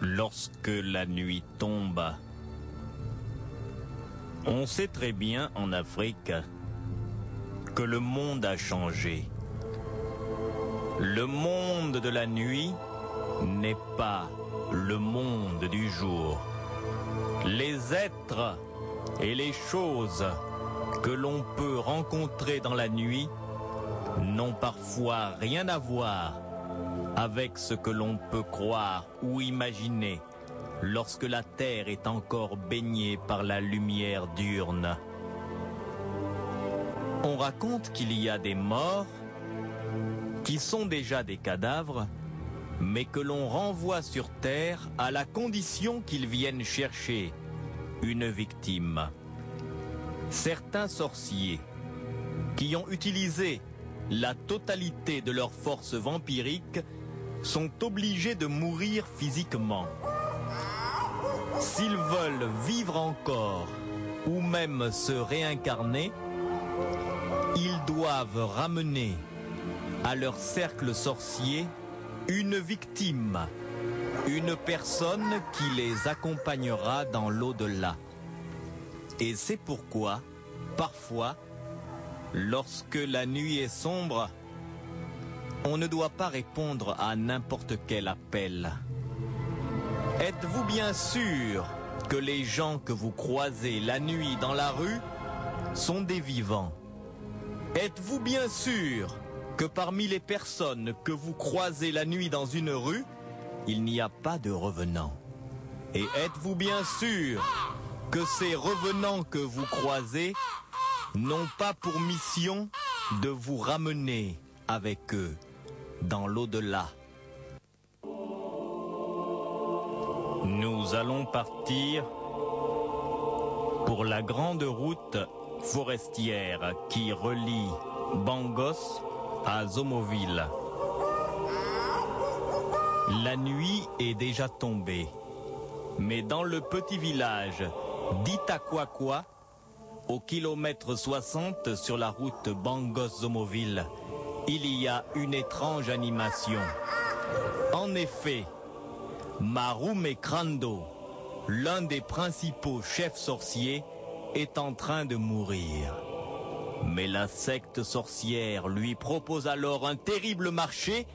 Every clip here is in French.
Lorsque la nuit tombe, on sait très bien en Afrique que le monde a changé. Le monde de la nuit n'est pas le monde du jour. Les êtres et les choses que l'on peut rencontrer dans la nuit n'ont parfois rien à voir avec ce que l'on peut croire ou imaginer lorsque la terre est encore baignée par la lumière diurne. On raconte qu'il y a des morts qui sont déjà des cadavres, mais que l'on renvoie sur terre à la condition qu'ils viennent chercher une victime. Certains sorciers qui ont utilisé la totalité de leurs forces vampiriques sont obligés de mourir physiquement. S'ils veulent vivre encore ou même se réincarner, ils doivent ramener à leur cercle sorcier une victime, une personne qui les accompagnera dans l'au-delà. Et c'est pourquoi, parfois, lorsque la nuit est sombre, on ne doit pas répondre à n'importe quel appel. Êtes-vous bien sûr que les gens que vous croisez la nuit dans la rue sont des vivants? Êtes-vous bien sûr que parmi les personnes que vous croisez la nuit dans une rue, il n'y a pas de revenants? Et êtes-vous bien sûr que ces revenants que vous croisez n'ont pas pour mission de vous ramener avec eux dans l'au-delà? Nous allons partir pour la grande route forestière qui relie Bangos à Zomoville. La nuit est déjà tombée, mais dans le petit village d'Itakwakwa, au kilomètre 60 sur la route Bangos-Zomoville, il y a une étrange animation. En effet, Marume Krando, l'un des principaux chefs sorciers, est en train de mourir. Mais la secte sorcière lui propose alors un terrible marché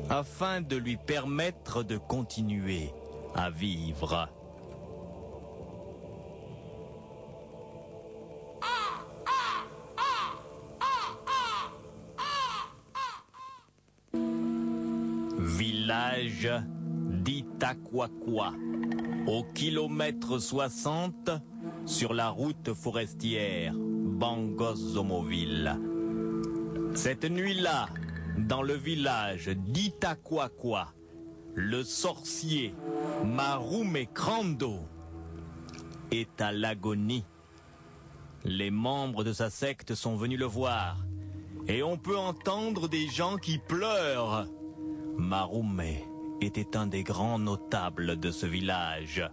afin de lui permettre de continuer à vivre. Village d'Itakwakwa, au kilomètre 60 sur la route forestière Bangos-Zomoville. Cette nuit-là, dans le village d'Itakwakwa, le sorcier Marume Krando est à l'agonie. Les membres de sa secte sont venus le voir et on peut entendre des gens qui pleurent. Marume était un des grands notables de ce village.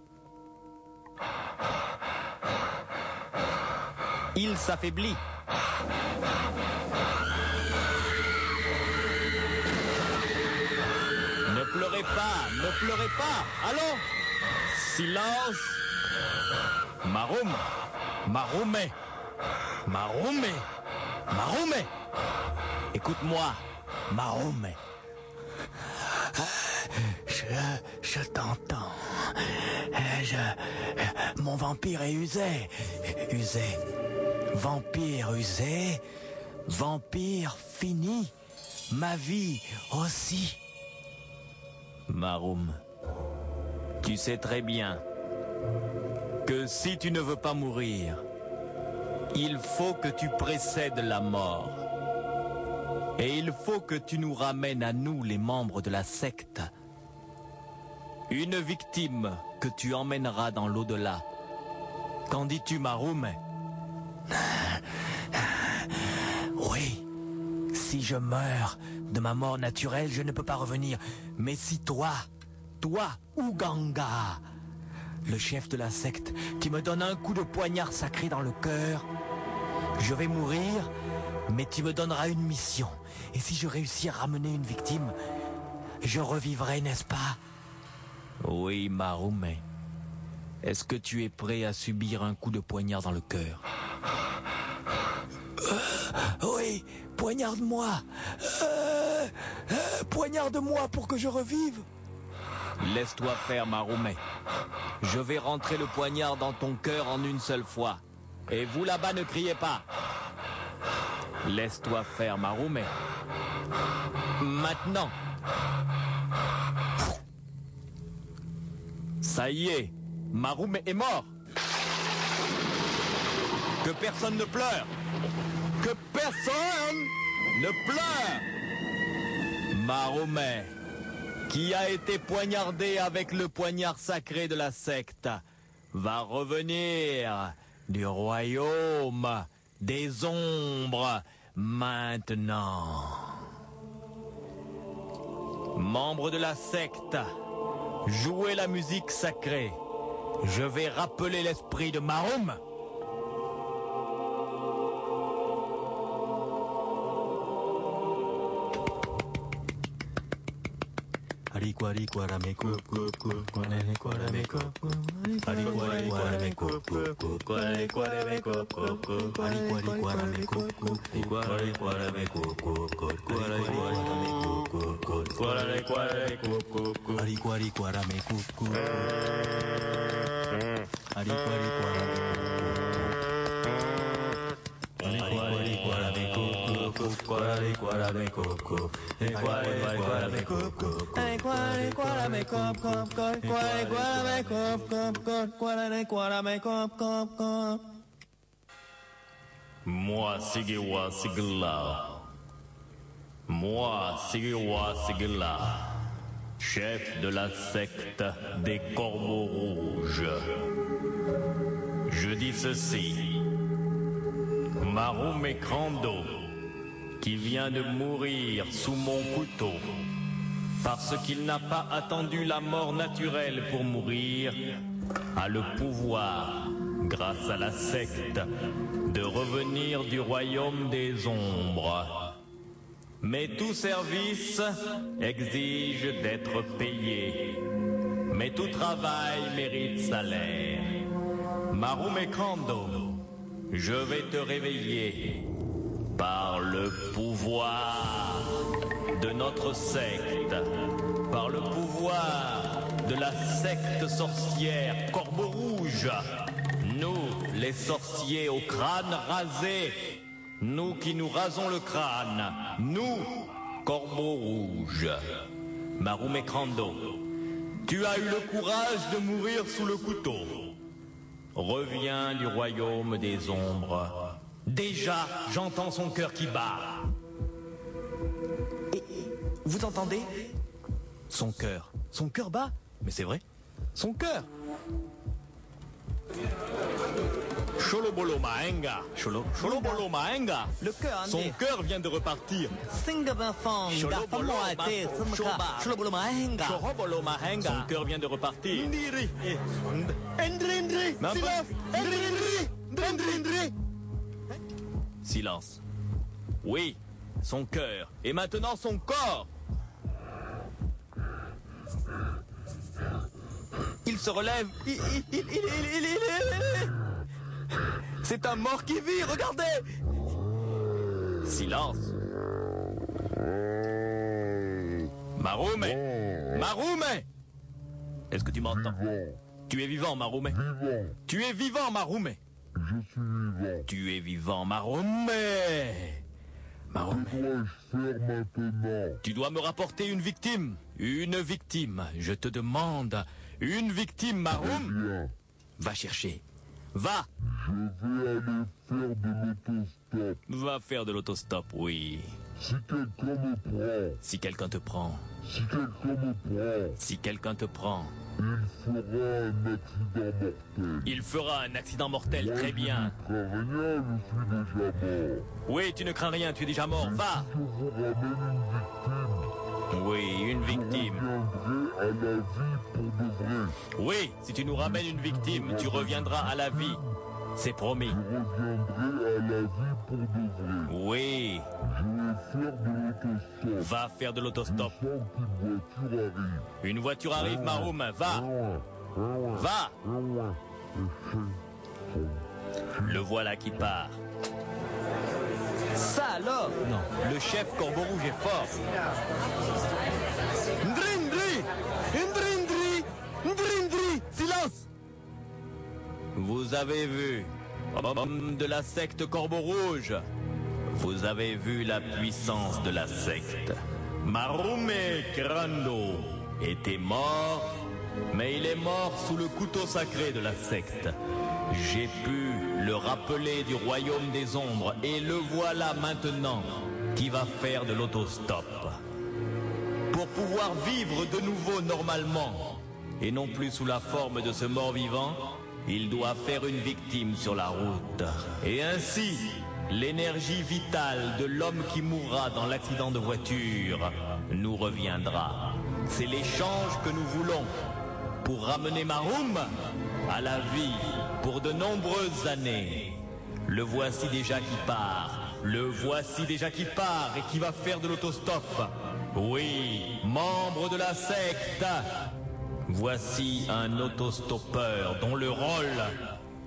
Il s'affaiblit. Ne pleurez pas, ne pleurez pas. Allons, silence. Marume, Marume, Marume, Marume. Écoute-moi, Marume. Je t'entends. Mon vampire est usé. Usé. Vampire usé. Vampire fini. Ma vie aussi. Marume, tu sais très bien que si tu ne veux pas mourir, il faut que tu précèdes la mort. Et il faut que tu nous ramènes à nous, les membres de la secte, une victime que tu emmèneras dans l'au-delà. Qu'en dis-tu, Marume? Oui. Si je meurs de ma mort naturelle, je ne peux pas revenir. Mais si toi, Uganga, le chef de la secte, tu me donnes un coup de poignard sacré dans le cœur, je vais mourir, mais tu me donneras une mission. Et si je réussis à ramener une victime, je revivrai, n'est-ce pas? Oui, Maroumé. Est-ce que tu es prêt à subir un coup de poignard dans le cœur? Oui, poignarde-moi. Poignarde-moi pour que je revive. Laisse-toi faire, Maroumé. Je vais rentrer le poignard dans ton cœur en une seule fois. Et vous là-bas, ne criez pas. Laisse-toi faire, Maroumé. Maintenant. Ça y est, Maroumé est mort. Que personne ne pleure. Que personne ne pleure. Maroumé, qui a été poignardé avec le poignard sacré de la secte, va revenir du royaume des ombres maintenant. Membres de la secte, jouez la musique sacrée. Je vais rappeler l'esprit de Maroum. Moi, Sigiwa Sigla. Moi, Sigiwa Sigla, chef de la secte des Corbeaux Rouges. Je dis ceci. Maroumé Krando, qui vient de mourir sous mon couteau, parce qu'il n'a pas attendu la mort naturelle pour mourir, a le pouvoir, grâce à la secte, de revenir du royaume des ombres. Mais tout service exige d'être payé. Mais tout travail mérite salaire. Maroumé Krando, je vais te réveiller par le pouvoir de notre secte, par le pouvoir de la secte sorcière Corbeau Rouge. Nous, les sorciers au crâne rasé, nous qui nous rasons le crâne, nous, Corbeau Rouge. Maroumé Krando, tu as eu le courage de mourir sous le couteau. Reviens du royaume des ombres. Déjà, j'entends son cœur qui bat. Et, vous entendez? Son cœur bat? Mais c'est vrai, son cœur. Cholobolo Maenga. Cholobolo Maenga. Le cœur, Son cœur vient de repartir. Cholobolo Maenga. Cholobolo Maenga. Son cœur vient de repartir. Silence. Oui, son cœur. Et maintenant son corps. Il se relève. C'est un mort qui vit, regardez. Silence. Maroumé. Maroumé. Est-ce que tu m'entends? Tu es vivant, Maroumé. Tu es vivant, Maroumé. Je suis vivant. Tu es vivant, Maroumé. Maroumé. Que dois-je faire maintenant? Tu dois me rapporter une victime. Une victime. Je te demande. Une victime, Maroum. Bien. Va chercher. Va. Je vais aller faire de l'autostop. Va faire de l'autostop, oui. Si quelqu'un me prend, Si quelqu'un te prend. si quelqu'un me prend, Si quelqu'un te prend. il fera un accident mortel. Il fera un accident mortel, très bien. Je ne crains rien, je suis déjà mort. Oui, tu ne crains rien, tu es déjà mort. Va. Si je vous ramène une victime, Oui, une je victime. reviendrai à la vie pour de vrai. Oui, si tu nous ramènes une victime, tu reviendras à la vie. C'est promis. Je reviendrai à la vie pour de vrai. Oui, Je vais faire de l'autostop. va faire de Je l'autostop. sens qu'une voiture arrive. Une voiture arrive, Maroum, va, va. Le voilà qui part. Ça alors? Non, le chef Corbeau Rouge est fort. Ndrindri! Ndrindri! Ndrindri! Silence! Vous avez vu, homme de la secte Corbeau Rouge, vous avez vu la puissance de la secte. Maroum Krando était mort, mais il est mort sous le couteau sacré de la secte. J'ai pu le rappeler du royaume des ombres et le voilà maintenant qui va faire de l'autostop. Pour pouvoir vivre de nouveau normalement et non plus sous la forme de ce mort-vivant, il doit faire une victime sur la route. Et ainsi, l'énergie vitale de l'homme qui mourra dans l'accident de voiture nous reviendra. C'est l'échange que nous voulons pour ramener Maroum à la vie pour de nombreuses années. Le voici déjà qui part. Le voici déjà qui part et qui va faire de l'autostop. Oui, membre de la secte. Voici un autostoppeur dont le rôle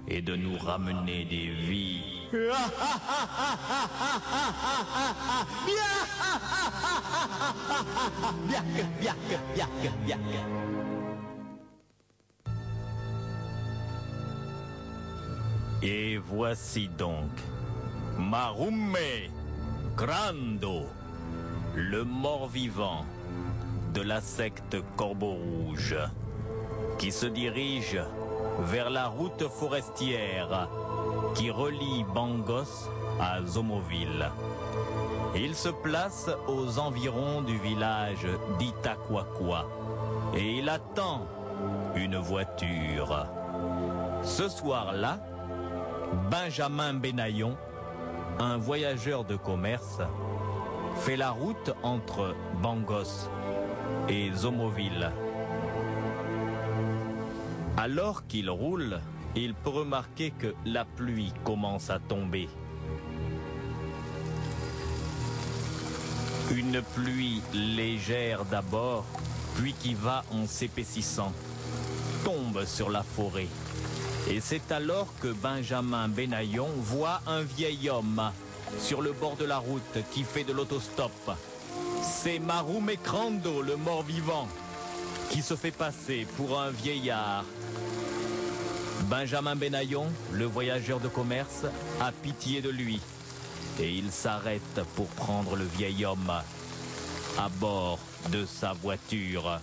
est de nous ramener des vies. Et voici donc Maroum Krando, le mort-vivant de la secte Corbeau Rouge, qui se dirige vers la route forestière qui relie Bangos à Zomoville. Il se place aux environs du village d'Itaquaqua et il attend une voiture. Ce soir-là, Benjamin Benayon, un voyageur de commerce, fait la route entre Bangos et Zomoville. Alors qu'il roule, il peut remarquer que la pluie commence à tomber. Une pluie légère d'abord, puis qui va en s'épaississant, tombe sur la forêt. Et c'est alors que Benjamin Benayon voit un vieil homme sur le bord de la route qui fait de l'autostop. C'est Maroum Krando, le mort-vivant, qui se fait passer pour un vieillard. Benjamin Benayon, le voyageur de commerce, a pitié de lui. Et il s'arrête pour prendre le vieil homme à bord de sa voiture.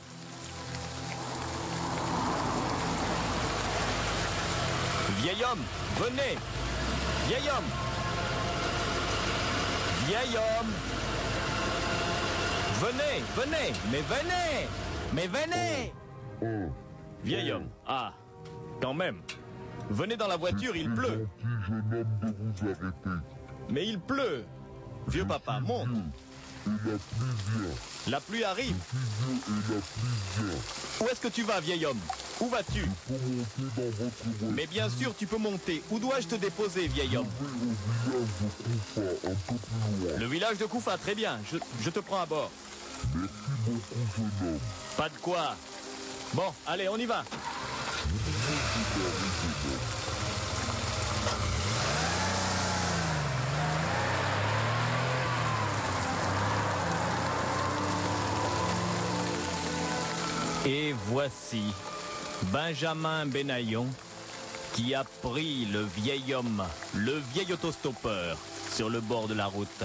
Vieil homme, venez! Vieil homme! Vieil homme! Venez, venez! Mais venez! Mais venez! Vieil homme, ah, quand même. Venez dans la voiture, il pleut. Gentil jeune homme de vous arrêter. Mais il pleut. Vieux papa, monte. Et la pluie vient. La pluie arrive. Je suis vieux et la pluie vient. Où est-ce que tu vas, vieil homme? Où vas-tu? Faut monter dans votre voiture. Mais bien sûr, tu peux monter. Où dois-je te déposer, vieil homme? Je vais au village de Koufa, un peu plus loin. Le village de Koufa, très bien. Je te prends à bord. Merci beaucoup, jeune homme. Pas de quoi. Bon, allez, on y va. Et voici Benjamin Benayon qui a pris le vieil homme, le vieil autostoppeur, sur le bord de la route.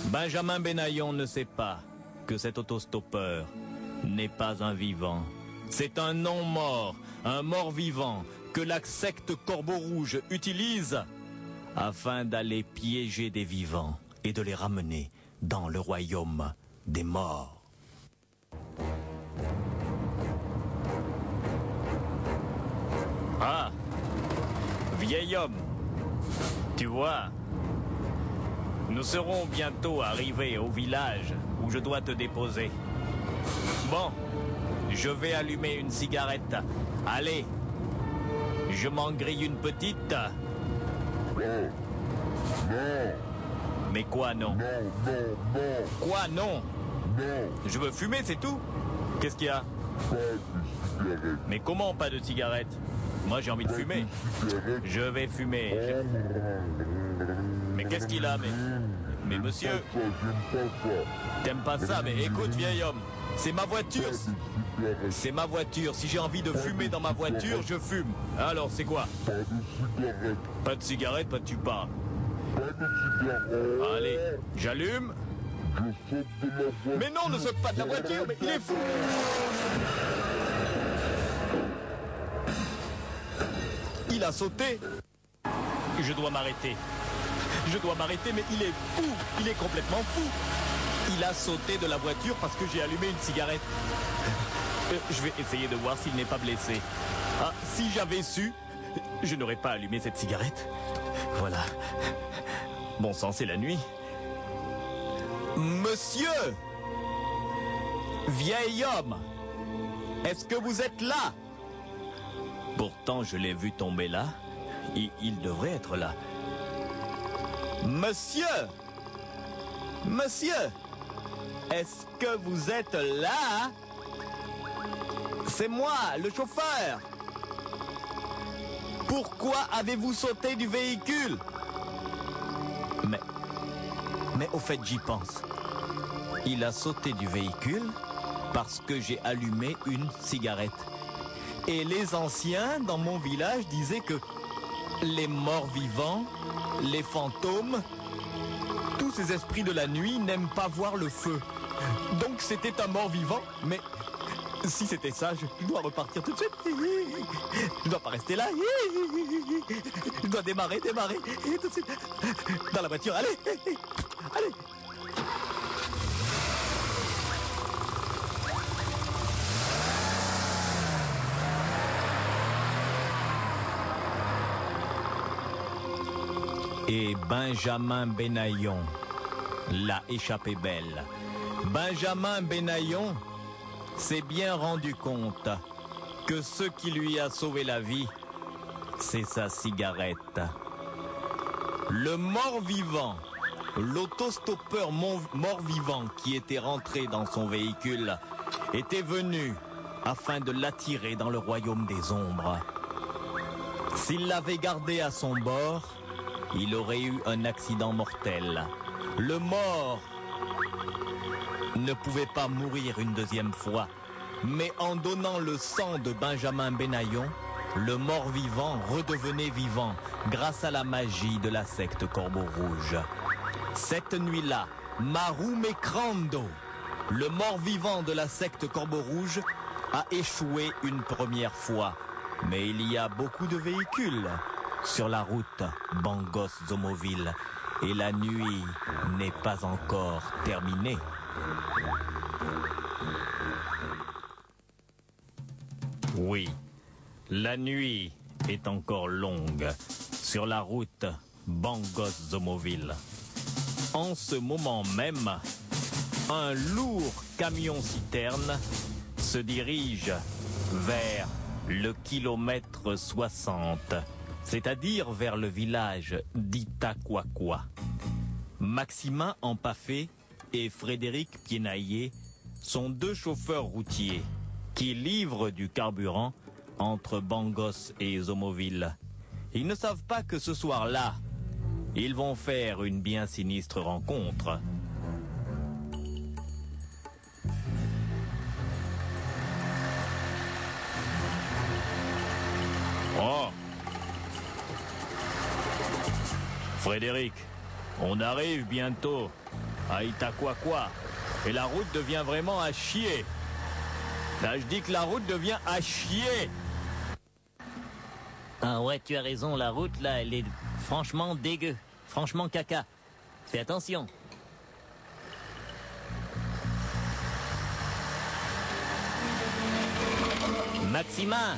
Benjamin Benayon ne sait pas que cet autostoppeur n'est pas un vivant. C'est un non-mort, un mort-vivant que la secte Corbeau Rouge utilise afin d'aller piéger des vivants et de les ramener dans le royaume des morts. Ah, vieil homme, tu vois, nous serons bientôt arrivés au village où je dois te déposer. Bon, je vais allumer une cigarette. Allez, je m'en grille une petite Non. Mais quoi non? Non. Quoi non? Non. Je veux fumer, c'est tout. Qu'est-ce qu'il y a? Pas de cigarette. Mais comment pas de cigarette? Moi j'ai envie de fumer. Cigarette. Je vais fumer. Mais qu'est-ce qu'il a, mais monsieur, Ça, j'aime pas ça. t'aimes pas ça? Mais écoute, vieil homme, c'est ma voiture. Pas de cigarette. C'est ma voiture. Si j'ai envie de fumer dans ma voiture, je fume. Alors c'est quoi? Pas de cigarette. Pas de cigarette, pas de tu parles. Pas de cigarette. Allez, j'allume. Je saute de la voiture. Mais non, ne saute pas de la voiture, mais il est fou. Il a sauté. Je dois m'arrêter. Je dois m'arrêter, mais il est fou. Il est complètement fou. Il a sauté de la voiture parce que j'ai allumé une cigarette. Je vais essayer de voir s'il n'est pas blessé. Ah, si j'avais su, je n'aurais pas allumé cette cigarette. Voilà. Bon sang, c'est la nuit. Monsieur! Vieil homme! Est-ce que vous êtes là? Pourtant, je l'ai vu tomber là. Il devrait être là. Monsieur! Monsieur! Est-ce que vous êtes là? C'est moi, le chauffeur! Pourquoi avez-vous sauté du véhicule? Mais au fait, j'y pense. Il a sauté du véhicule parce que j'ai allumé une cigarette. Et les anciens dans mon village disaient que les morts vivants, les fantômes, tous ces esprits de la nuit n'aiment pas voir le feu. Donc c'était un mort vivant, mais si c'était ça, je dois repartir tout de suite. Je dois pas rester là. Je dois démarrer, tout de suite. Dans la voiture, allez. Et Benjamin Benaillon l'a échappé belle. Benjamin Benaillon s'est bien rendu compte que ce qui lui a sauvé la vie, c'est sa cigarette. Le mort-vivant, l'autostoppeur mort-vivant qui était rentré dans son véhicule, était venu afin de l'attirer dans le royaume des ombres. S'il l'avait gardé à son bord, il aurait eu un accident mortel. Le mort ne pouvait pas mourir une deuxième fois, mais en donnant le sang de Benjamin Benaillon, le mort-vivant redevenait vivant grâce à la magie de la secte Corbeau Rouge. Cette nuit-là, Maru Mekrando, le mort-vivant de la secte Corbeau Rouge, a échoué une première fois. Mais il y a beaucoup de véhicules sur la route Bangos-Zomoville et la nuit n'est pas encore terminée. Oui, la nuit est encore longue sur la route Bangos-Zomoville. En ce moment même, un lourd camion-citerne se dirige vers le kilomètre 60, c'est-à-dire vers le village d'Itaquaqua. Maximin Empaffé et Frédéric Pienaillé sont deux chauffeurs routiers qui livrent du carburant entre Bangos et Zomoville. Ils ne savent pas que ce soir-là, ils vont faire une bien sinistre rencontre. Oh! Frédéric, on arrive bientôt à Itaquaqua et la route devient vraiment à chier. Là, je dis que la route devient à chier. Ah ouais, tu as raison, la route là, elle est franchement dégueu. Franchement caca. Fais attention. Maximin,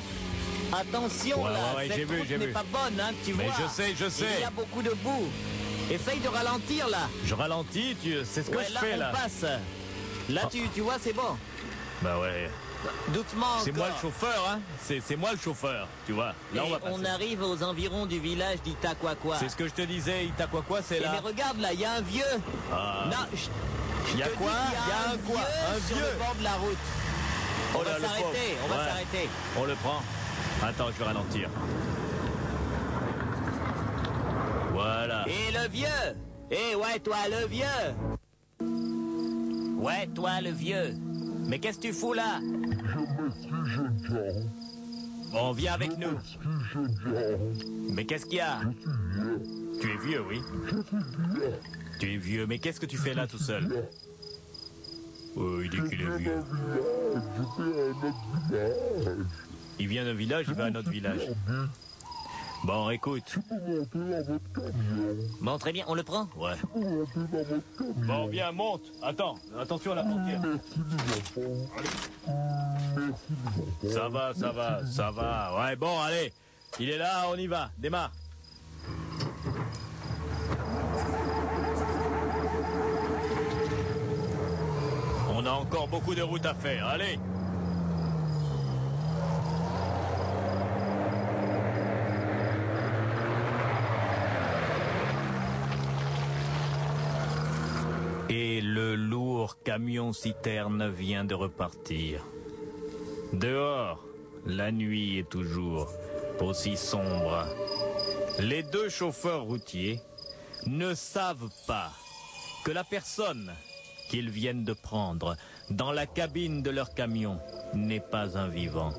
attention Ouais, là, ouais, cette j'ai vu, route j'ai n'est vu. pas bonne, hein, tu Mais vois. je sais. Il y a beaucoup de boue. Essaye de ralentir là. Je ralentis, c'est ce que Ouais, je là, fais on là. passe. Là, tu vois, c'est bon. Bah ouais. Doucement C'est moi le encore. chauffeur, hein. C'est moi le chauffeur, tu vois. Là, on va passer. On arrive aux environs du village d'Itaquaqua. C'est ce que je te disais, Itaquaqua, c'est Eh, là. mais regarde là, il y a un vieux. Ah. Non, Y a te dis quoi qu'il Y a un quoi Un sur vieux le bord de la route. Oh On là, va le s'arrêter, pauvre. on va Ouais. s'arrêter. On le prend. Attends, je vais ralentir. Voilà. Et le vieux. Eh ouais, toi le vieux. Ouais, toi le vieux. Mais qu'est-ce que tu fous là? Bon, viens avec nous. Mais qu'est-ce qu'il y a? Tu es vieux, oui. Tu es vieux, mais qu'est-ce que tu fais là tout seul? Oh, il dit qu'il est vieux. Il vient d'un village, il va à un autre village. Bon, écoute. Bon, très bien, on le prend? Ouais. Bon, viens, monte. Attends, attention à la portière. Ça va, ça va, ça va. Ouais, bon, allez. Il est là, on y va. Démarre. On a encore beaucoup de route à faire. Allez. Et le lourd camion-citerne vient de repartir. Dehors, la nuit est toujours aussi sombre. Les deux chauffeurs routiers ne savent pas que la personne qu'ils viennent de prendre dans la cabine de leur camion n'est pas un vivant.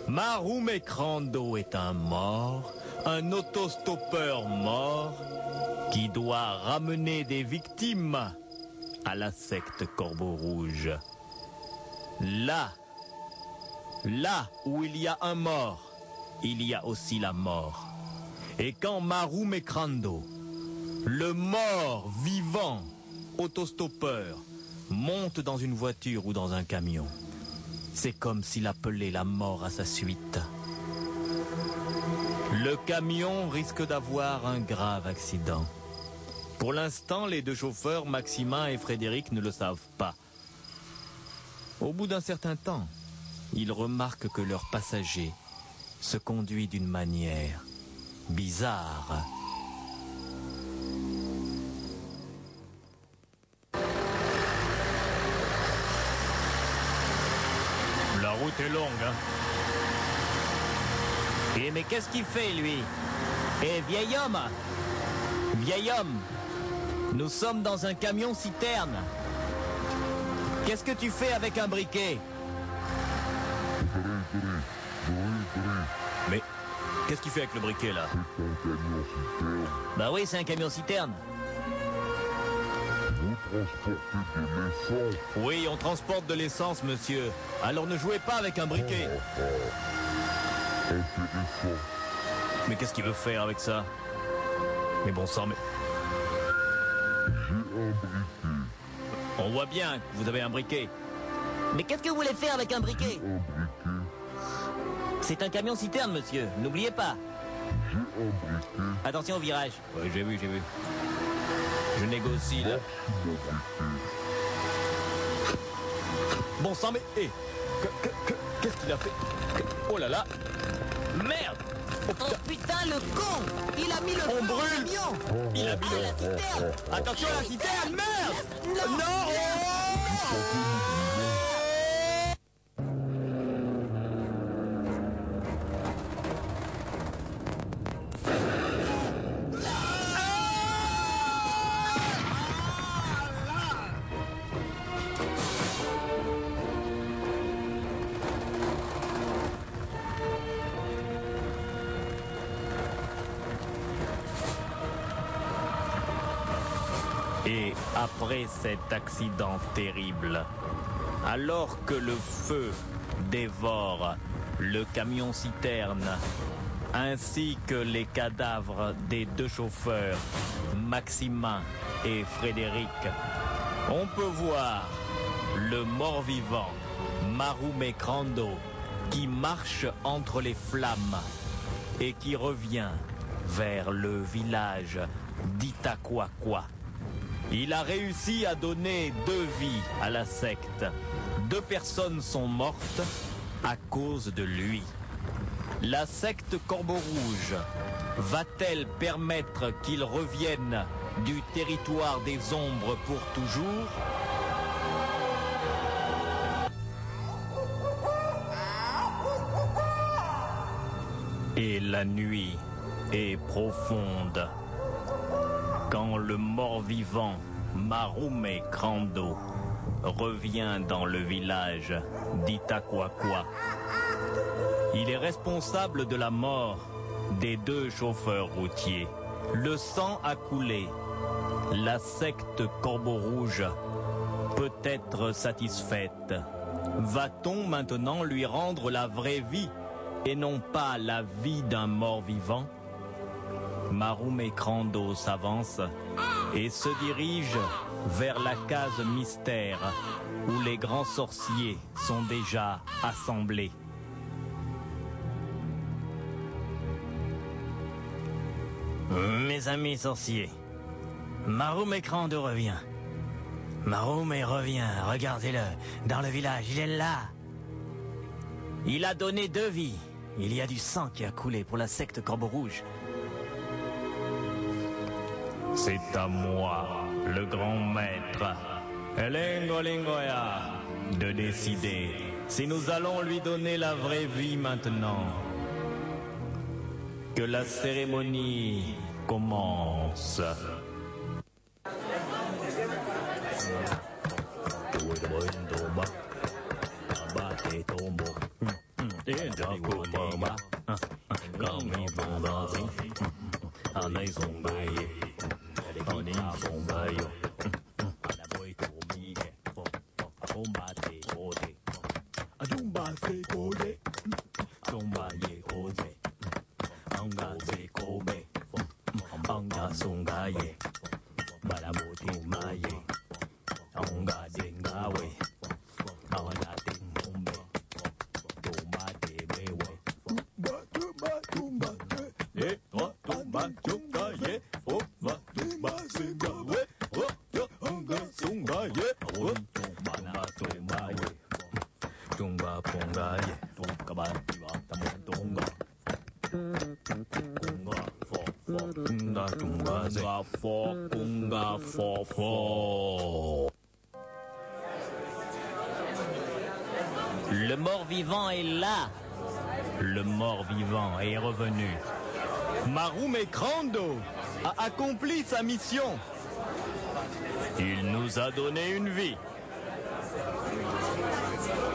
Maroum Crando est un mort, un autostoppeur mort qui doit ramener des victimes à la secte Corbeau Rouge. Là où il y a un mort, il y a aussi la mort. Et quand Maroum Crando, le mort vivant autostoppeur, monte dans une voiture ou dans un camion, c'est comme s'il appelait la mort à sa suite. Le camion risque d'avoir un grave accident. Pour l'instant, les deux chauffeurs, Maximin et Frédéric, ne le savent pas. Au bout d'un certain temps, ils remarquent que leur passager se conduit d'une manière bizarre. La route est longue, hein. Eh, mais qu'est-ce qu'il fait, lui? Eh, vieil homme! Vieil homme! Nous sommes dans un camion-citerne. Qu'est-ce que tu fais avec un briquet? Mais qu'est-ce qu'il fait avec le briquet, là? Bah oui, c'est un camion-citerne. Oui, on transporte de l'essence, monsieur. Alors ne jouez pas avec un briquet. Mais qu'est-ce qu'il veut faire avec ça? Mais bon sang, mais... On voit bien que vous avez un briquet. Mais qu'est-ce que vous voulez faire avec un briquet? C'est un camion-citerne, monsieur. N'oubliez pas. Attention au virage. Ouais, j'ai vu. Je négocie, là. Bon sang, mais... hé, qu'est-ce qu'il a fait? Oh là là. Merde. Oh putain, le con! Il a mis le feu On au brûle. camion! Il a mis Ah, le... la citerne! Attention à la citerne, merde. Non! Non. Et après cet accident terrible, alors que le feu dévore le camion-citerne, ainsi que les cadavres des deux chauffeurs, Maximin et Frédéric, on peut voir le mort-vivant, Maroum Crando, qui marche entre les flammes et qui revient vers le village d'Itaquaqua. Il a réussi à donner 2 vies à la secte. 2 personnes sont mortes à cause de lui. La secte Corbeau Rouge va-t-elle permettre qu'il revienne du territoire des ombres pour toujours ? Et la nuit est profonde quand le mort-vivant Marume Crando revient dans le village d'Itaquaqua. Il est responsable de la mort des 2 chauffeurs routiers. Le sang a coulé. La secte Corbeau Rouge peut être satisfaite. Va-t-on maintenant lui rendre la vraie vie et non pas la vie d'un mort-vivant ? Marume Crando s'avance et se dirige vers la case mystère où les grands sorciers sont déjà assemblés. Mes amis sorciers, Marume Crando revient. Marume revient, regardez-le, dans le village, il est là. Il a donné 2 vies. Il y a du sang qui a coulé pour la secte Corbeau Rouge. C'est à moi, le grand maître, Elengolingoya, de décider si nous allons lui donner la vraie vie maintenant. Que la cérémonie commence. Le mort-vivant est là. Le mort-vivant est revenu. Marume Crando a accompli sa mission. Il nous a donné une vie.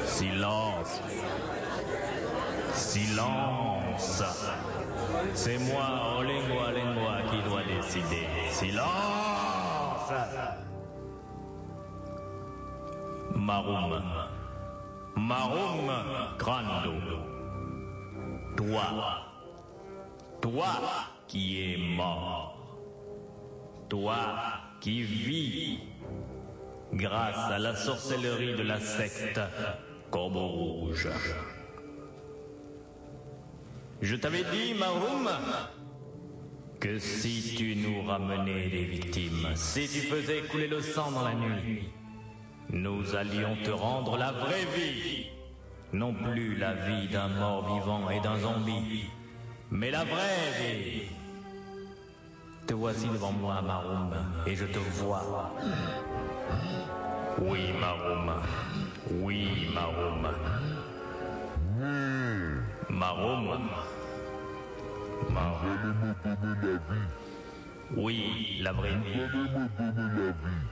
Silence. Silence. C'est moi, Olengua Lengua, qui dois décider. Silence. Marume Crando. Toi qui es mort. Toi qui vis grâce à la sorcellerie de la secte Corbeau Rouge. Je t'avais dit, Marume, que si tu nous ramenais des victimes, si tu faisais couler le sang dans la nuit, nous allions te rendre la vraie vie. Non plus la vie d'un mort-vivant et d'un zombie, mais la vraie vie. Te voici devant moi, Marume, et je te vois. Oui, Marume. Oui, Marume. Marume. Oui, la vraie vie.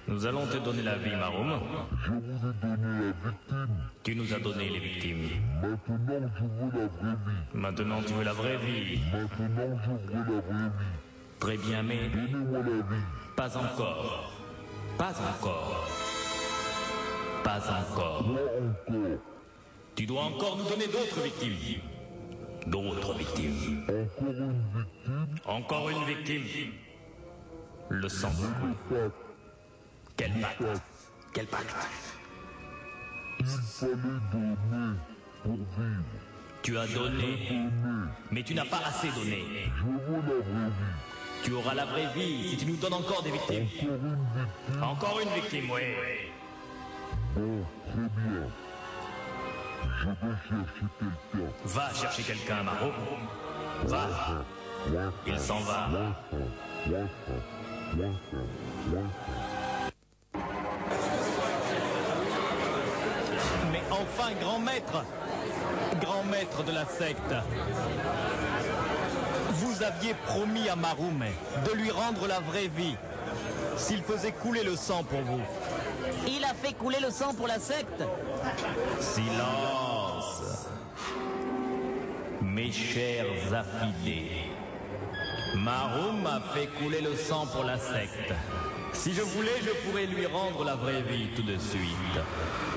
Nous allons te donner la vie, Marume. Je vous ai donné la victime. Tu nous as donné les victimes. Maintenant, je veux la vraie vie. Maintenant, tu veux la vraie vie. Maintenant, je veux la vraie vie. Très bien, mais Donnez-moi la vie. pas encore. Pas encore. Pas encore. Moi encore. Tu dois encore nous donner d'autres victimes. D'autres victimes. Encore une victime. Encore une victime. Le sang. Le pacte. Quel pacte? Quel pacte? Il fallait donner pour vivre. Tu as donné, Donner. mais tu n'as pas assez donné. Je veux la vraie vie. Tu auras la vraie vie si tu nous donnes encore des victimes. Encore une victime. Encore une victime, oui. Bon, très bien. Je vais chercher quelqu'un. Va chercher quelqu'un, Maro. Va. Il s'en va. Mais enfin, grand maître de la secte, vous aviez promis à Maroume de lui rendre la vraie vie s'il faisait couler le sang pour vous. Il a fait couler le sang pour la secte. Silence. Mes chers affidés. Maroume a fait couler le sang pour la secte. Si je voulais, je pourrais lui rendre la vraie vie tout de suite.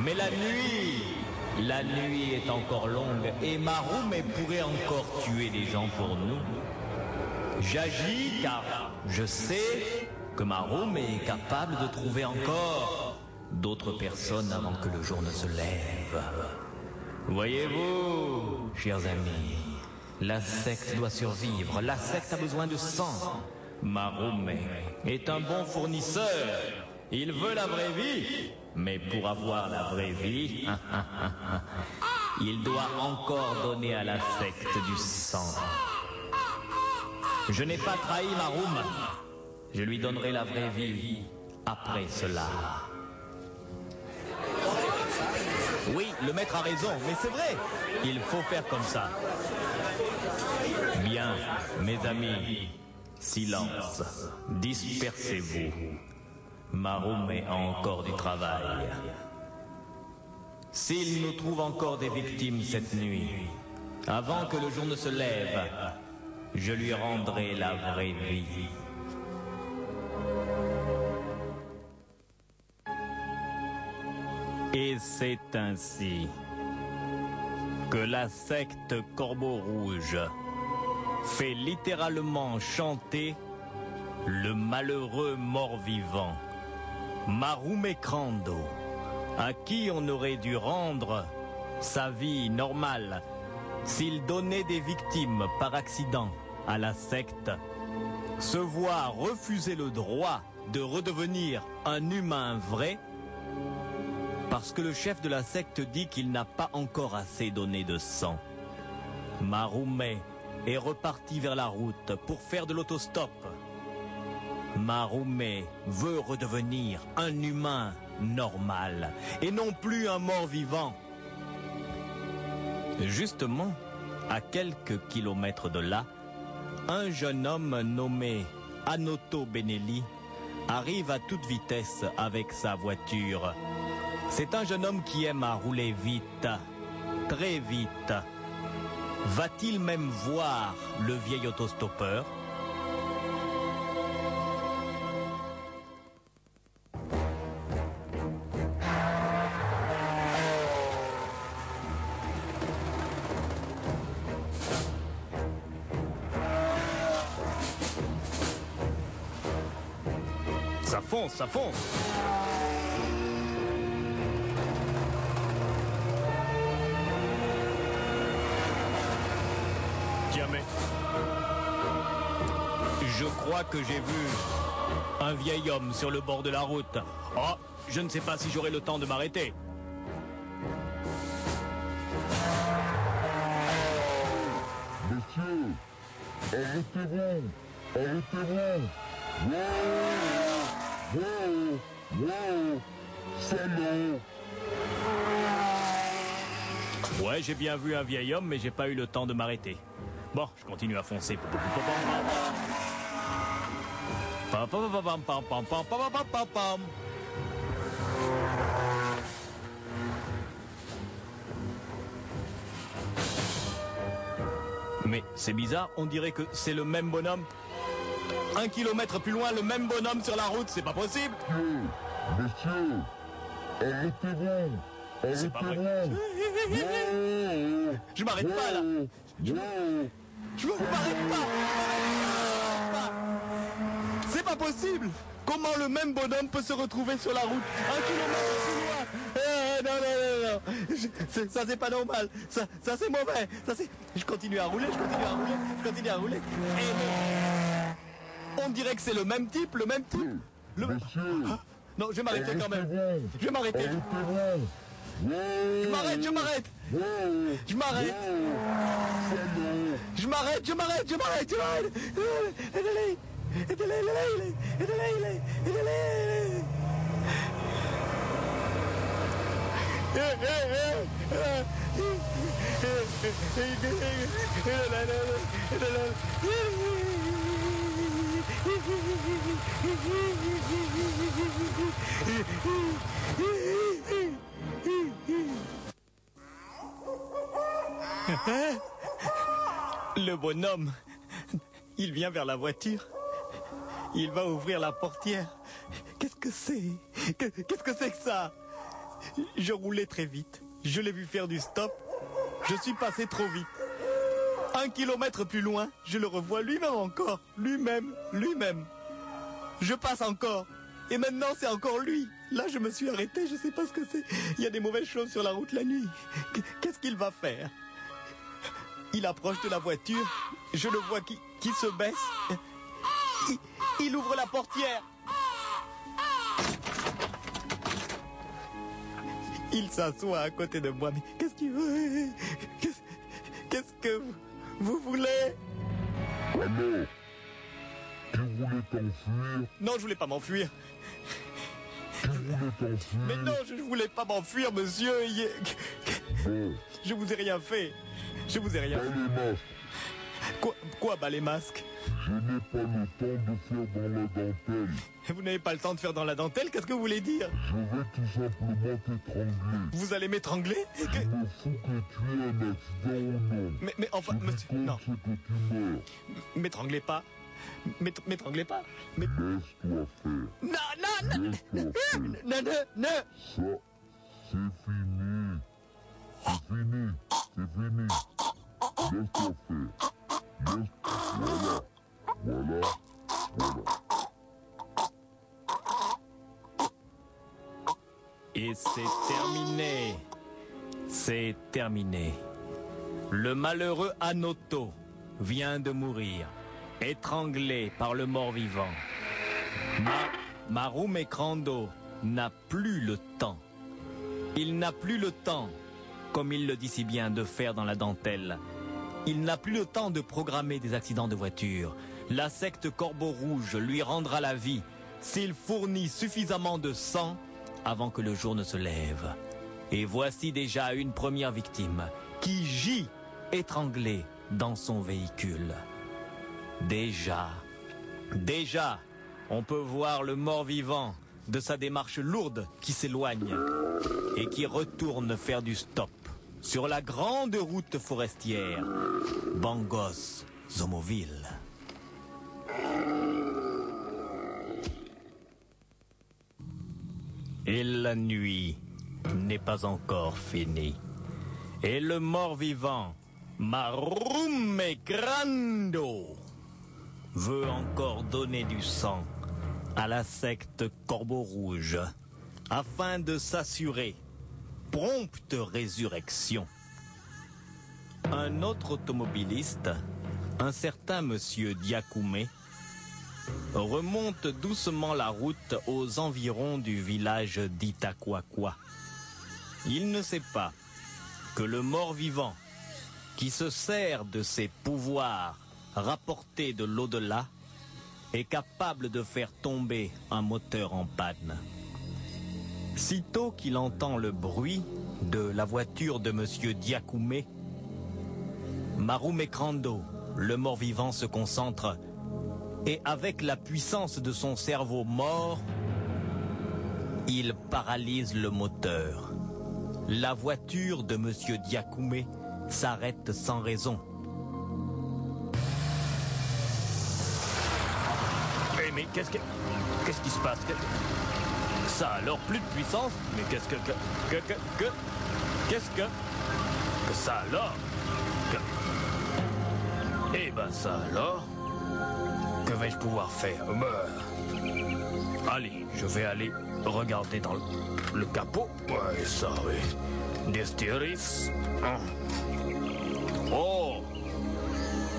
Mais la nuit est encore longue et Maroume pourrait encore tuer des gens pour nous. J'agis car je sais que Maroume est capable de trouver encore d'autres personnes avant que le jour ne se lève. Voyez-vous, chers amis, la secte doit survivre. La secte a besoin de sang. Maroume est un bon fournisseur. Il veut la vraie vie. Mais pour avoir la vraie vie, il doit encore donner à la secte du sang. Je n'ai pas trahi Maroume. Je lui donnerai la vraie vie après cela. Oui, le maître a raison, mais c'est vrai. Il faut faire comme ça. Bien, mes amis, silence. Dispersez-vous. Maroume a encore du travail. S'il nous trouve encore des victimes cette nuit, avant que le jour ne se lève, je lui rendrai la vraie vie. Et c'est ainsi que la secte Corbeau Rouge fait littéralement chanter le malheureux mort-vivant, Maroume Crando, à qui on aurait dû rendre sa vie normale s'il donnait des victimes par accident à la secte, se voit refuser le droit de redevenir un humain vrai parce que le chef de la secte dit qu'il n'a pas encore assez donné de sang. Maroume est reparti vers la route pour faire de l'autostop. Maroume veut redevenir un humain normal et non plus un mort-vivant. Justement, à quelques kilomètres de là, un jeune homme nommé Anoto Benelli arrive à toute vitesse avec sa voiture. C'est un jeune homme qui aime à rouler vite, très vite. Va-t-il même voir le vieil autostoppeur ? Ça fonce, ça fonce. Tiens, mais je crois que j'ai vu un vieil homme sur le bord de la route. Oh, je ne sais pas si j'aurai le temps de m'arrêter. Monsieur, arrêtez-vous, arrêtez-vous. Wow, salaud. Ouais, j'ai bien vu un vieil homme, mais j'ai pas eu le temps de m'arrêter. Bon, je continue à foncer. Mais c'est bizarre, on dirait que c'est le même bonhomme. 1 kilomètre plus loin, le même bonhomme sur la route, c'est pas possible. Monsieur, arrêtez-vous. C'est pas vrai. Je m'arrête pas là. Je m'arrête pas. C'est pas possible. Comment le même bonhomme peut se retrouver sur la route 1 kilomètre plus loin? Non. Ça c'est pas normal. Ça c'est mauvais. Je continue à rouler. Et on dirait que c'est le même type. Monsieur, Non, je vais m'arrêter quand même. Je vais m'arrêter. arrêtez-vous. Je m'arrête, je m'arrête. Je m'arrête. Je m'arrête, je m'arrête, je m'arrête, je m'arrête. Le bonhomme, il vient vers la voiture. Il va ouvrir la portière. Qu'est-ce que c'est? Qu'est-ce que c'est que ça? Je roulais très vite. Je l'ai vu faire du stop. Je suis passé trop vite. 1 kilomètre plus loin, je le revois lui-même encore. Lui-même. Je passe encore. Et maintenant, c'est encore lui. Là, je me suis arrêté, je sais pas ce que c'est. Il y a des mauvaises choses sur la route la nuit. Qu'est-ce qu'il va faire? Il approche de la voiture. Je le vois qui se baisse. Il ouvre la portière. Il s'assoit à côté de moi. Mais qu'est-ce qu'il veut? Qu'est-ce que vous voulez? Alors, tu voulais t'enfuir? Non, je voulais pas m'enfuir. Tu voulais t'enfuir? Mais non, je ne voulais pas m'enfuir, monsieur. Bon, Je vous ai rien fait. Je vous ai rien pas fait. les masques. Quoi, bah les masques? Je n'ai pas le temps de faire dans la dentelle. Vous n'avez pas le temps de faire dans la dentelle? Qu'est-ce que vous voulez dire? Je vais tout simplement t'étrangler. Vous allez m'étrangler? Je me fous que tu aies un accident ou non. Mais enfin, Ce qui monsieur, compte, non. c'est que tu meurs. M'étranglez pas. M'étranglez pas. Laisse-toi faire. Non. Laisse-toi faire. Non. Ça, c'est fini. C'est fini. C'est fini. Laisse-toi faire. Voilà. Et c'est terminé. C'est terminé. Le malheureux Anoto vient de mourir, étranglé par le mort-vivant. Marume Krando n'a plus le temps. Il n'a plus le temps, comme il le dit si bien, de faire dans la dentelle. Il n'a plus le temps de programmer des accidents de voiture. La secte Corbeau Rouge lui rendra la vie s'il fournit suffisamment de sang avant que le jour ne se lève. Et voici déjà une première victime qui gît étranglée dans son véhicule. Déjà, on peut voir le mort-vivant de sa démarche lourde qui s'éloigne et qui retourne faire du stop sur la grande route forestière Bangos-Zomoville. Et la nuit n'est pas encore finie. Et le mort-vivant, Marume Krando, veut encore donner du sang à la secte Corbeau Rouge afin de s'assurer prompte résurrection. Un autre automobiliste, un certain monsieur Diakoumé, remonte doucement la route aux environs du village d'Itakwakwa. Il ne sait pas que le mort-vivant, qui se sert de ses pouvoirs rapportés de l'au-delà, est capable de faire tomber un moteur en panne. Sitôt qu'il entend le bruit de la voiture de monsieur Diakoumé, Marume Krando, le mort-vivant, se concentre et avec la puissance de son cerveau mort, il paralyse le moteur. La voiture de monsieur Diakoumé s'arrête sans raison. Mais qu'est-ce qui se passe? Ça a alors plus de puissance? Mais qu'est-ce que ça alors? Eh ben ça alors? Que vais-je pouvoir faire? Allez, je vais aller regarder dans le capot. Ouais, ça, oui. Des stéris. Oh!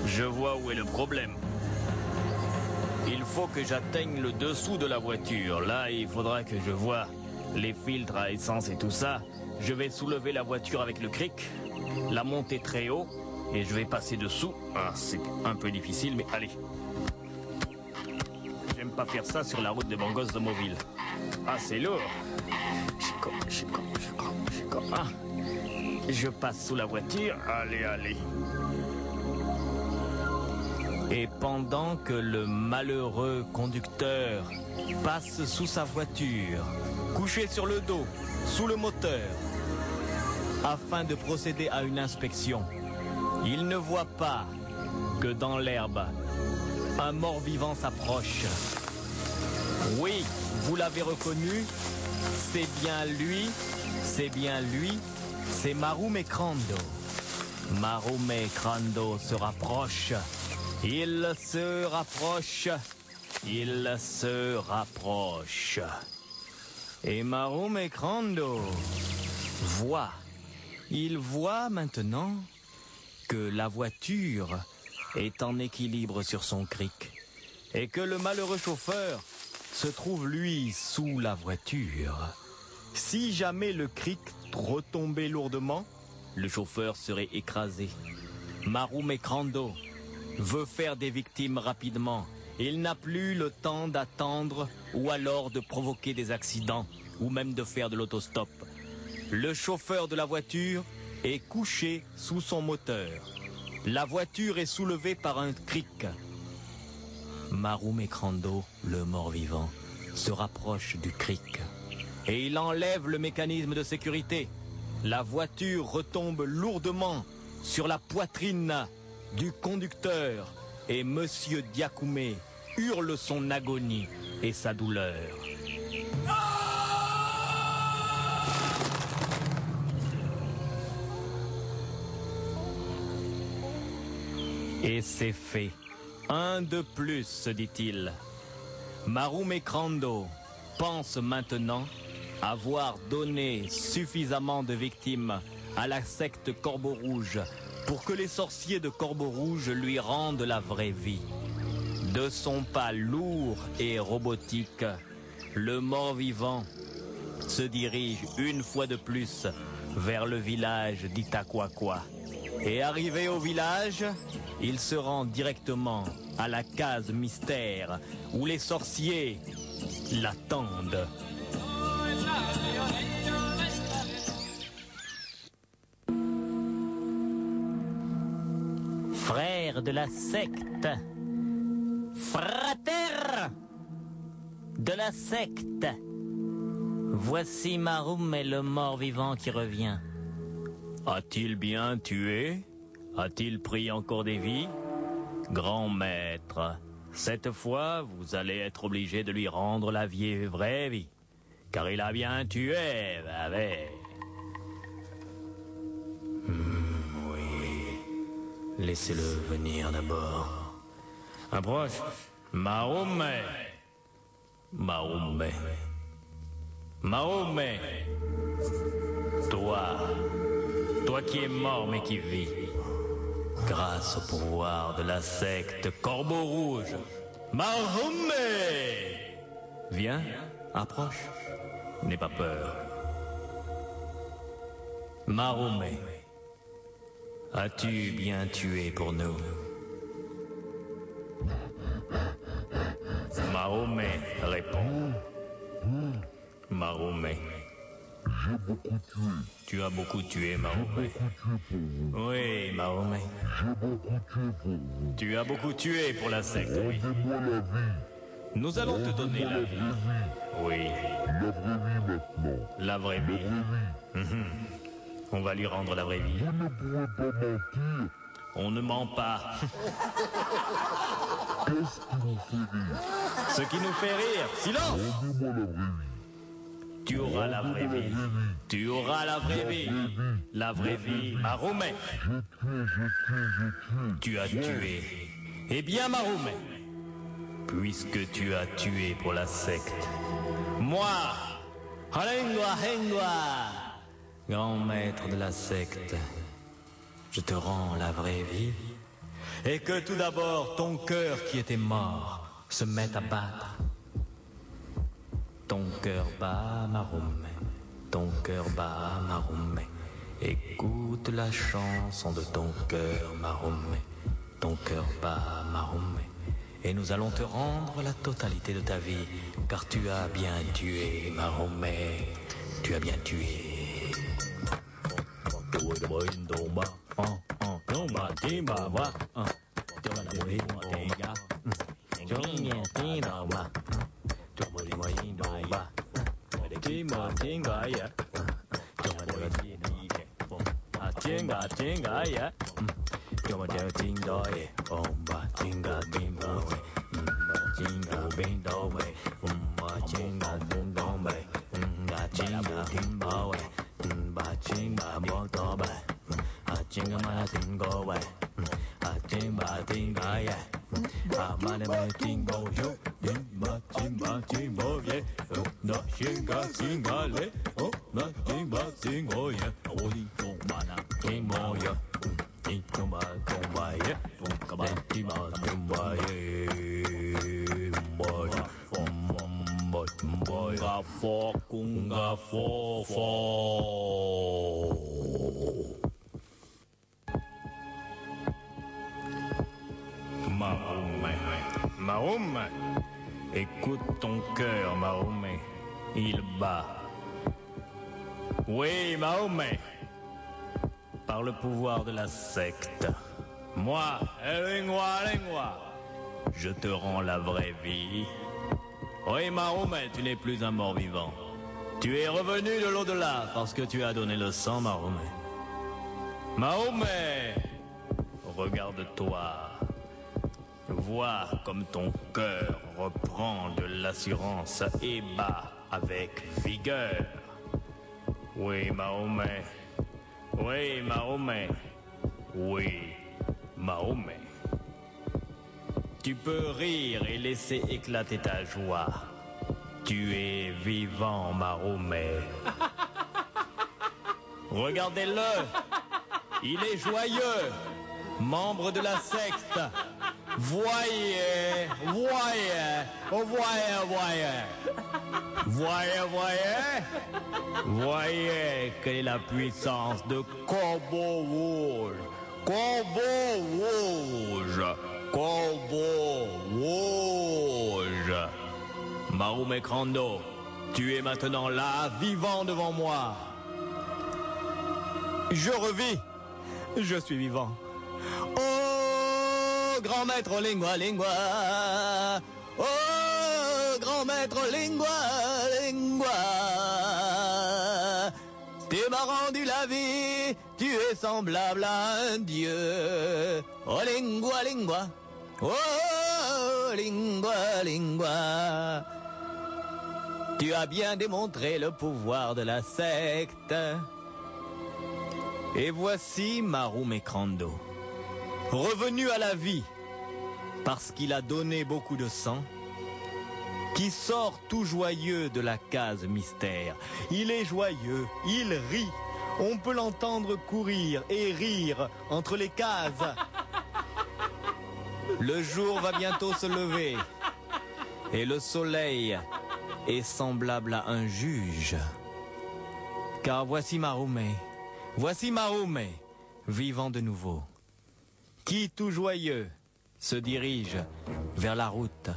Je vois où est le problème. Il faut que j'atteigne le dessous de la voiture. Là, il faudra que je voie les filtres à essence et tout ça. je vais soulever la voiture avec le cric, la monter très haut, et je vais passer dessous. Ah, c'est un peu difficile, mais allez. J'aime pas faire ça sur la route de Bangos de Mauville. Ah, c'est lourd. Ah, je passe sous la voiture. Allez, allez. Et pendant que le malheureux conducteur passe sous sa voiture, couché sur le dos, sous le moteur, afin de procéder à une inspection, il ne voit pas que dans l'herbe, un mort-vivant s'approche. Oui, vous l'avez reconnu, c'est bien lui, c'est Maroume Crando. Maroume Crando se rapproche. Il se rapproche. Et Maroume Crando voit. Il voit maintenant que la voiture est en équilibre sur son cric et que le malheureux chauffeur se trouve, lui, sous la voiture. Si jamais le cric retombait lourdement, le chauffeur serait écrasé. Maroume Crando veut faire des victimes rapidement. Il n'a plus le temps d'attendre ou alors de provoquer des accidents ou même de faire de l'autostop. Le chauffeur de la voiture est couché sous son moteur. La voiture est soulevée par un cric. Maroume Crando, le mort-vivant, se rapproche du cric et il enlève le mécanisme de sécurité. La voiture retombe lourdement sur la poitrine du conducteur et Monsieur Diakoumé hurle son agonie et sa douleur. Et c'est fait. Un de plus, se dit-il. Maroume Crando pense maintenant avoir donné suffisamment de victimes à la secte Corbeau Rouge pour que les sorciers de Corbeau Rouge lui rendent la vraie vie. De son pas lourd et robotique, le mort-vivant se dirige une fois de plus vers le village d'Itaquaqua. Et arrivé au village, il se rend directement à la case mystère où les sorciers l'attendent. Frères de la secte, frater de la secte, voici Maroume et le mort-vivant qui revient. A-t-il bien tué? A-t-il pris encore des vies? Grand maître, cette fois, vous allez être obligé de lui rendre la vraie vie. Car il a bien tué, oui. Laissez-le venir d'abord. Approche. Maroume. Toi qui es mort mais qui vis. Grâce au pouvoir de la secte Corbeau Rouge. Maroume! Viens, approche. N'aie pas peur. Maroume, as-tu bien tué pour nous? Maroume répond. Maroume. J'ai beaucoup tué. Tu as beaucoup tué, Maroume. Oui, Maroume. J'ai beaucoup tué pour vous. Tu as beaucoup tué pour la secte, oui. Rendez-moi la vie. Nous allons te donner la vie. Oui, La vraie vie maintenant. la vraie La vie. vraie vie. On va lui rendre la vraie vie. Vous ne pouvez pas mentir. On ne ment pas. Qu'est-ce qui vous fait rire? Ce qui nous fait rire, silence! Rendez-moi la vraie vie. Tu auras la vraie vie. Tu auras la vraie vie. La vraie vie, Maroume. Tu as tué. Eh bien, Maroume, puisque tu as tué pour la secte, moi, Hengwa, grand maître de la secte, je te rends la vraie vie. Et que tout d'abord ton cœur qui était mort se mette à battre. Ton cœur bat, Maroume. ton cœur bat, Mahomet. Écoute la chanson de ton cœur, Mahomet. Ton cœur bat, Mahomet. Et nous allons te rendre la totalité de ta vie, car tu as bien tué, Mahomet. Tu as bien tué. Mahomet, écoute ton cœur, Mahomet. Il bat. Oui, Mahomet. Par le pouvoir de la secte. Moi, je te rends la vraie vie. Oui, Mahomet, tu n'es plus un mort-vivant. Tu es revenu de l'au-delà parce que tu as donné le sang, Mahomet. Mahomet, regarde-toi. Vois comme ton cœur reprend de l'assurance et bat avec vigueur. Oui, Mahomet. Oui, Mahomet. Oui, Mahomet. Tu peux rire et laisser éclater ta joie. Tu es vivant, Mahomet. Regardez-le. Il est joyeux. Membre de la secte. Voyez, voyez, voyez, voyez. Voyez, voyez. Voyez quelle est la puissance de Corbeau Rouge. Corbeau Rouge. Corbeau Rouge. Mahomet Crando, tu es maintenant là, vivant devant moi. Je revis. Je suis vivant. Oh, grand maître lingua, lingua. Oh, grand maître lingua, lingua. Tu m'as rendu la vie, tu es semblable à un dieu. Oh, lingua, lingua. Oh, lingua, lingua. Tu as bien démontré le pouvoir de la secte. Et voici Mahomet Crando, revenu à la vie, parce qu'il a donné beaucoup de sang, qui sort tout joyeux de la case mystère. Il est joyeux, il rit, on peut l'entendre courir et rire entre les cases. Le jour va bientôt se lever, et le soleil est semblable à un juge. Car voici Mahomet. Voici Mahomet, vivant de nouveau, qui tout joyeux se dirige vers la route.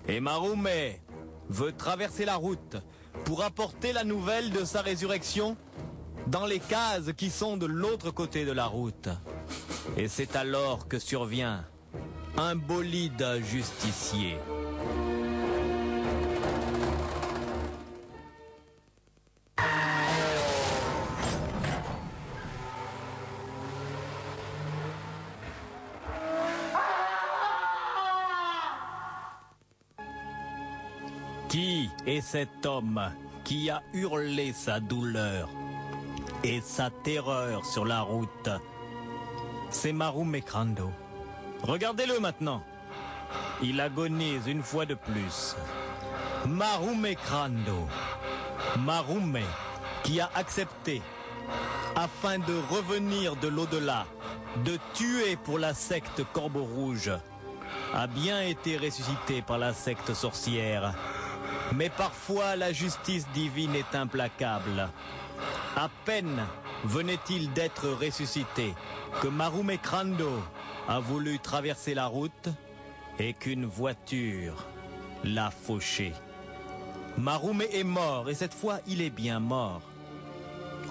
Et Mahomet veut traverser la route pour apporter la nouvelle de sa résurrection dans les cases qui sont de l'autre côté de la route. Et c'est alors que survient un bolide justicier. Qui est cet homme qui a hurlé sa douleur et sa terreur sur la route? C'est Mahomet Crando. Regardez-le maintenant. Il agonise une fois de plus. Mahomet Crando. Mahomet qui a accepté, afin de revenir de l'au-delà, de tuer pour la secte Corbeau Rouge, a bien été ressuscité par la secte sorcière. Mais parfois la justice divine est implacable. À peine venait-il d'être ressuscité que Marume Crando a voulu traverser la route et qu'une voiture l'a fauché. Marume est mort et cette fois il est bien mort.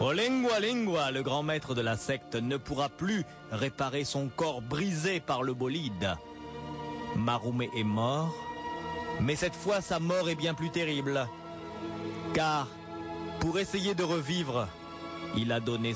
Olengua Lengua, le grand maître de la secte, ne pourra plus réparer son corps brisé par le bolide. Marume est mort, mais cette fois sa mort est bien plus terrible. Car, pour essayer de revivre, il a donné